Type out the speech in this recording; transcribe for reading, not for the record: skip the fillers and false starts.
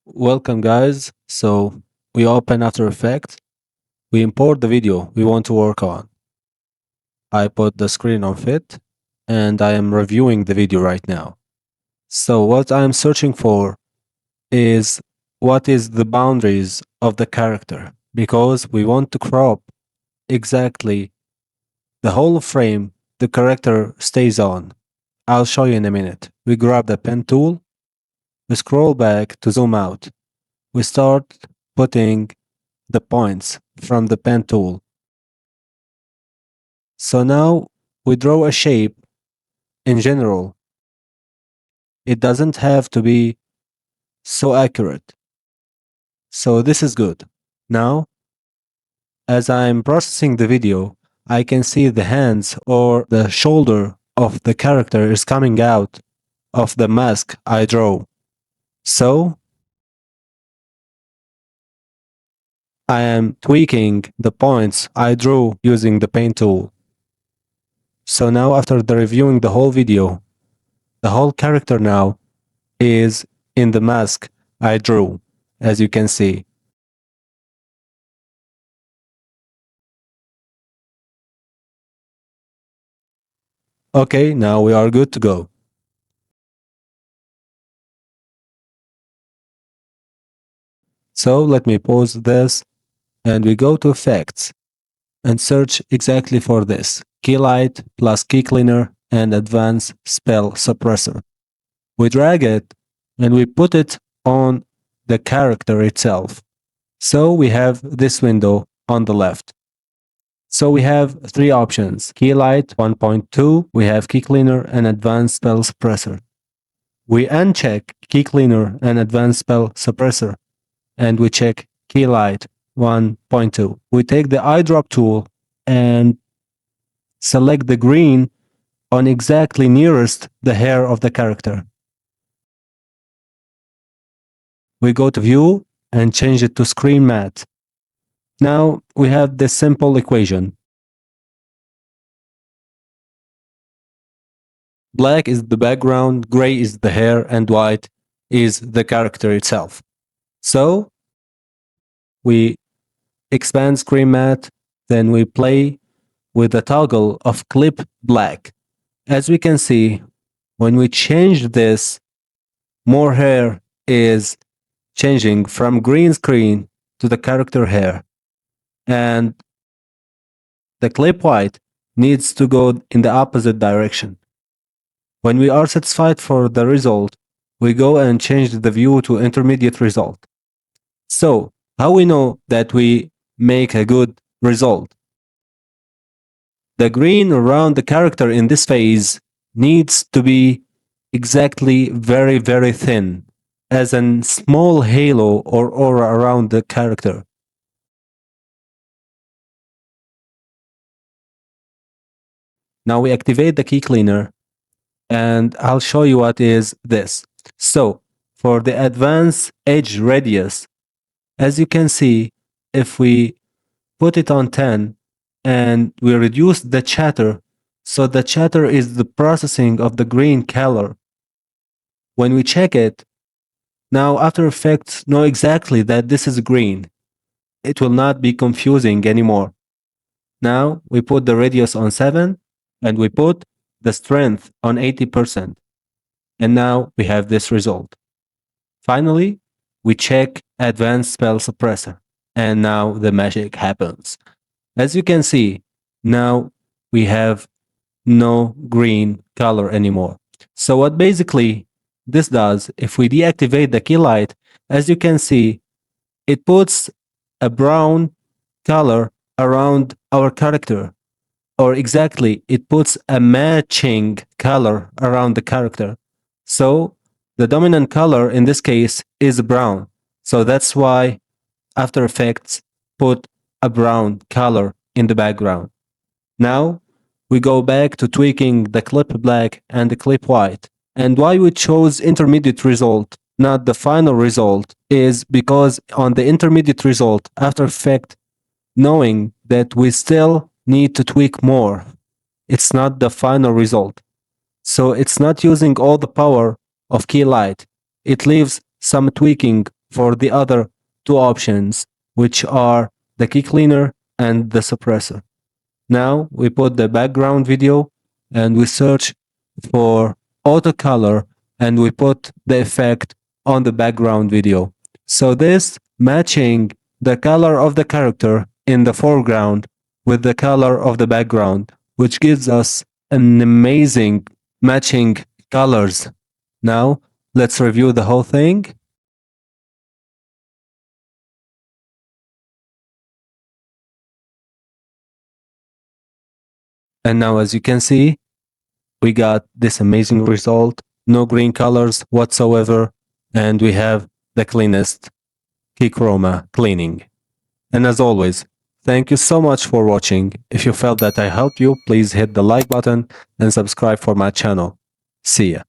Welcome guys. So we open After Effects, we import the video we want to work on. I put the screen on fit and I am reviewing the video right now. So what I am searching for is what is the boundaries of the character, because we want to crop exactly the whole frame the character stays on. I'll show you in a minute. We grab the pen tool, we scroll back to zoom out. We start putting the points from the pen tool. So now we draw a shape in general. It doesn't have to be so accurate. So this is good. Now, as I'm processing the video, I can see the hands or the shoulder of the character is coming out of the mask I draw. So I am tweaking the points I drew using the pen tool. So now after reviewing the whole video, the whole character now is in the mask I drew, as you can see. Okay, now we are good to go. So let me pause this and we go to Effects and search exactly for this. Key Light plus Key Cleaner and Advanced Spell Suppressor. We drag it and we put it on the character itself. So we have this window on the left. So we have three options: Key Light 1.2, we have Key Cleaner and Advanced Spell Suppressor. We uncheck Key Cleaner and Advanced Spell Suppressor and we check Key Light 1.2. We take the eyedrop tool and select the green on exactly nearest the hair of the character. We go to View and change it to Screen Matte. Now we have this simple equation. Black is the background, gray is the hair, and white is the character itself. So we expand Screen Matte, then we play with the toggle of Clip Black. As we can see, when we change this, more hair is changing from green screen to the character hair. And the clip white needs to go in the opposite direction. When we are satisfied for the result, we go and change the view to intermediate result. So, how we know that we make a good result? The green around the character in this phase needs to be exactly very, very thin, as a small halo or aura around the character. Now we activate the key cleaner and I'll show you what is this. So for the advanced edge radius, as you can see, if we put it on 10 and we reduce the chatter, so the chatter is the processing of the green color. When we check it, now After Effects know exactly that this is green. It will not be confusing anymore. Now we put the radius on 7 and we put the strength on 80%. And now we have this result. Finally, we check Advanced Spell Suppressor and now the magic happens. As you can see, now we have no green color anymore. So what basically this does, if we deactivate the key light, as you can see, it puts a brown color around our character, or exactly, it puts a matching color around the character. So the dominant color in this case is brown. So that's why After Effects put a brown color in the background. Now we go back to tweaking the clip black and the clip white. And why we chose intermediate result, not the final result, is because on the intermediate result, After Effects, knowing that we still need to tweak more, it's not the final result. So it's not using all the power of key light. It leaves some tweaking for the other two options, which are the key cleaner and the suppressor. Now we put the background video and we search for auto color and we put the effect on the background video. So this matching the color of the character in the foreground with the color of the background, which gives us an amazing matching colors. Now let's review the whole thing. And now as you can see, we got this amazing result, no green colors whatsoever, and we have the cleanest key chroma cleaning. And as always, thank you so much for watching. If you felt that I helped you, please hit the like button and subscribe for my channel. See ya.